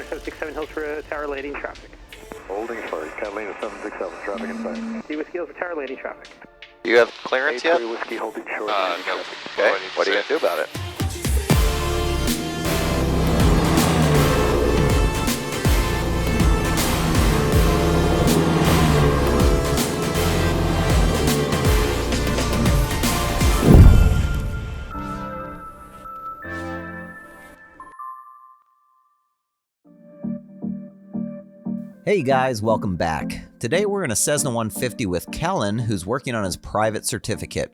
Niner 767 Hillsborough Tower landing traffic. Holding for Catalina 767, traffic inside. D Whiskey Hillsborough Tower landing traffic. Do you have clearance yet? Whiskey holding short. No. Okay, what are you going to do about it? Hey guys, welcome back. Today we're in a Cessna 150 with Kellen, who's working on his private certificate.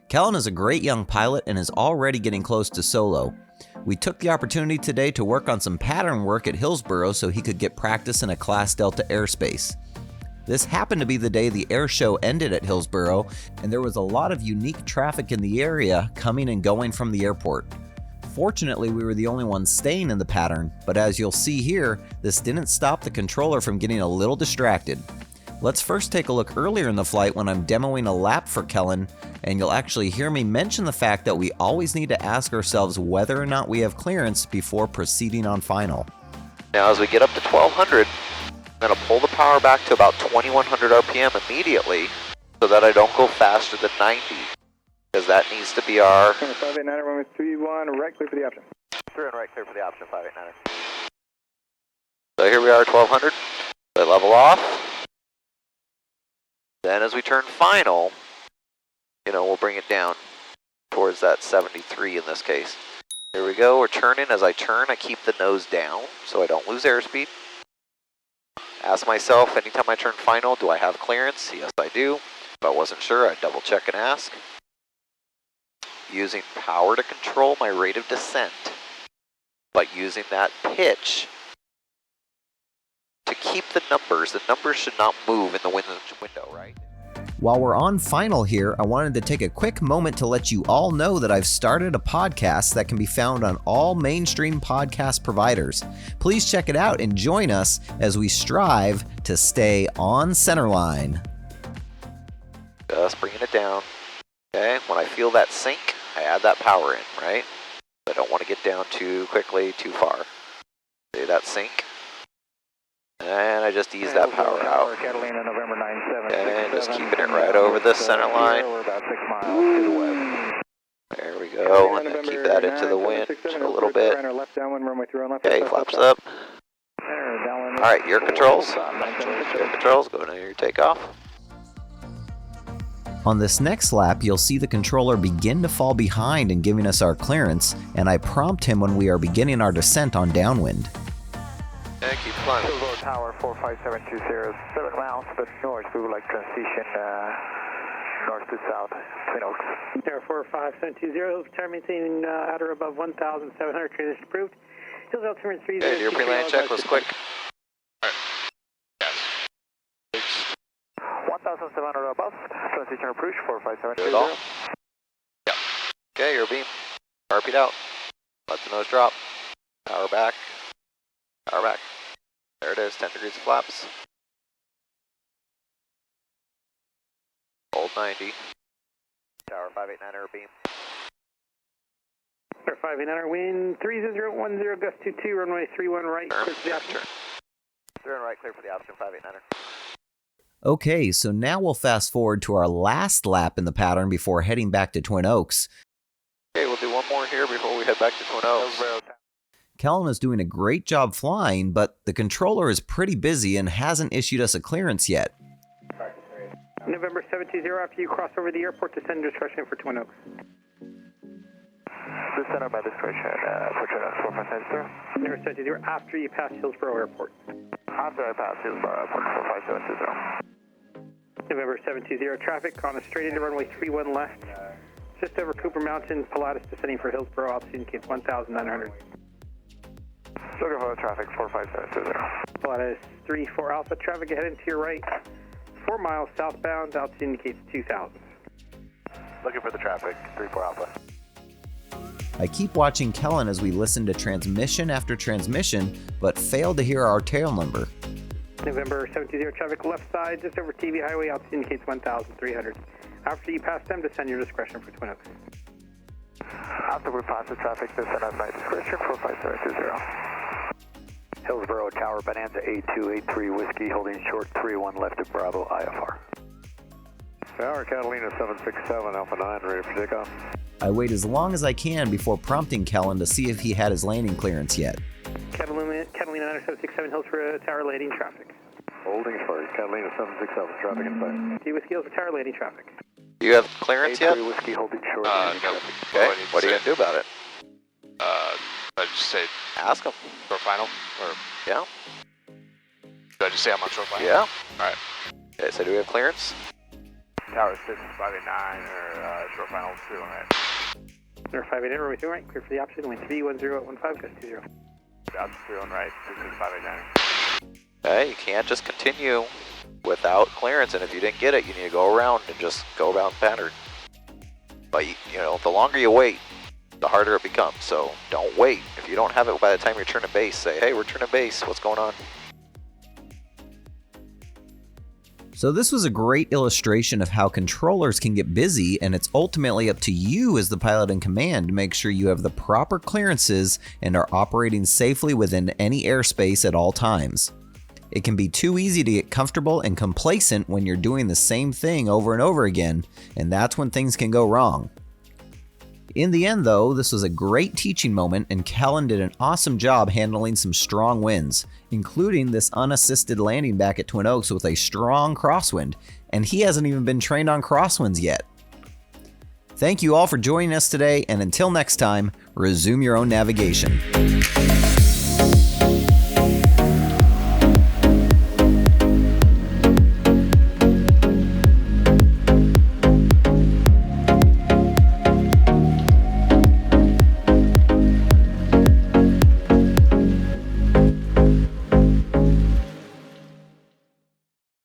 Kellen is a great young pilot and is already getting close to solo. We took the opportunity today to work on some pattern work at Hillsborough so he could get practice in a Class Delta airspace. This happened to be the day the air show ended at Hillsborough, and there was a lot of unique traffic in the area coming and going from the airport. Fortunately, we were the only ones staying in the pattern, but as you'll see here, this didn't stop the controller from getting a little distracted. Let's first take a look earlier in the flight when I'm demoing a lap for Kellen, and you'll actually hear me mention the fact that we always need to ask ourselves whether or not we have clearance before proceeding on final. Now as we get up to 1200, I'm going to pull the power back to about 2100 RPM immediately so that I don't go faster than 90. Because that needs to be our... 589er, 131, right clear for the option. Through and right clear for the option, 589er. So here we are at 1200. They level off. Then as we turn final, we'll bring it down towards that 73 in this case. Here we go, we're turning. As I turn, I keep the nose down so I don't lose airspeed. Ask myself anytime I turn final, do I have clearance? Yes, I do. If I wasn't sure, I'd double check and ask. Using power to control my rate of descent, but using that pitch to keep the numbers should not move in the window, right? While we're on final here, I wanted to take a quick moment to let you all know that I've started a podcast that can be found on all mainstream podcast providers. Please check it out and join us as we strive to stay on centerline. Just bringing it down. Okay, when I feel that sink, I add that power in, right? I don't want to get down too quickly, too far. See that sink? And I just ease that power out. Catalina, November 97. And just keeping it right over the center line. We're about 6 miles to the west. There we go, and then keep that into the wind a little bit. Okay, flaps up. Alright, your controls. Your controls, go to your takeoff. On this next lap, you'll see the controller begin to fall behind in giving us our clearance, and I prompt him when we are beginning our descent on downwind. Okay, keep climbing. Hillsborough Tower 45720, 7 miles to the north. We would like transition north to south, Twin Oaks. Tower 45720, Tower maintaining at or above 1,700, transition approved. Hills altitude 30. Okay, your pre-land check was quick. 1,700 above, transition approach, 45720. Do it all? Yeah. Okay, your beam. RP'd out. Let the nose drop. Power back. Power back. There it is, 10 degrees of flaps. Hold 90. Tower 589er beam. Tower 589er, wind 3010, gust 22, runway 31 right, clear for the option. Turn right, clear for the option, 589er. Okay, so now we'll fast forward to our last lap in the pattern before heading back to Twin Oaks. Okay, we'll do one more here before we head back to Twin Oaks. Kellen is doing a great job flying, but the controller is pretty busy and hasn't issued us a clearance yet. November 720, after you cross over the airport, descend discretion for Twin Oaks. Descend on my discretion for Twin Oaks, 4570. November 720, after you pass Hillsborough Airport. After I pass Hillsborough Airport, 45720. November 720, traffic on a straight into runway 31 left. Just over Cooper Mountain, Pilatus descending for Hillsborough, altitude indicates 1,900. Looking for traffic, 45720. Pilatus 34 Alpha, traffic ahead and to your right. 4 miles southbound, altitude indicates 2,000. Looking for the traffic, 34 Alpha. I keep watching Kellen as we listen to transmission after transmission, but fail to hear our tail number. November 720, traffic left side, just over TV Highway, altitude indicates 1,300. After you pass them, descend your discretion for Twin Oaks. After we pass the traffic, descend at my discretion, 45720. Hillsborough Tower, Bonanza 8283 Whiskey, holding short 31 left of Bravo, IFR. Tower, Catalina 767, Alpha 9, ready for takeoff. I wait as long as I can before prompting Kellen to see if he had his landing clearance yet. Catalina 9767 Hills for Tower landing traffic. Holding for Catalina 767, traffic in sight. D Whiskey Hills for Tower landing traffic. Do you have clearance yet? 83 Whiskey, holding short. No. Okay, what are you going to do about it? I just say Ask him. short final, or Yeah? do I just say I'm on short final? Yeah? Alright. Okay, so do we have clearance? Tower 6, 589, or short final, 2 on right. Number 588, runway 3 right, clear for the opposite, wind 31015, gust 20. That's 2 on right, 26589. Okay, you can't just continue without clearance, and if you didn't get it, you need to go around and just go around pattern. But, you know, the longer you wait, the harder it becomes, so don't wait. If you don't have it by the time you're turning base, say, hey, we're turning base, what's going on? So this was a great illustration of how controllers can get busy, and it's ultimately up to you as the pilot in command to make sure you have the proper clearances and are operating safely within any airspace at all times. It can be too easy to get comfortable and complacent when you're doing the same thing over and over again, and that's when things can go wrong. In the end though, this was a great teaching moment, and Kellen did an awesome job handling some strong winds, including this unassisted landing back at Twin Oaks with a strong crosswind, and he hasn't even been trained on crosswinds yet. Thank you all for joining us today, and until next time, resume your own navigation.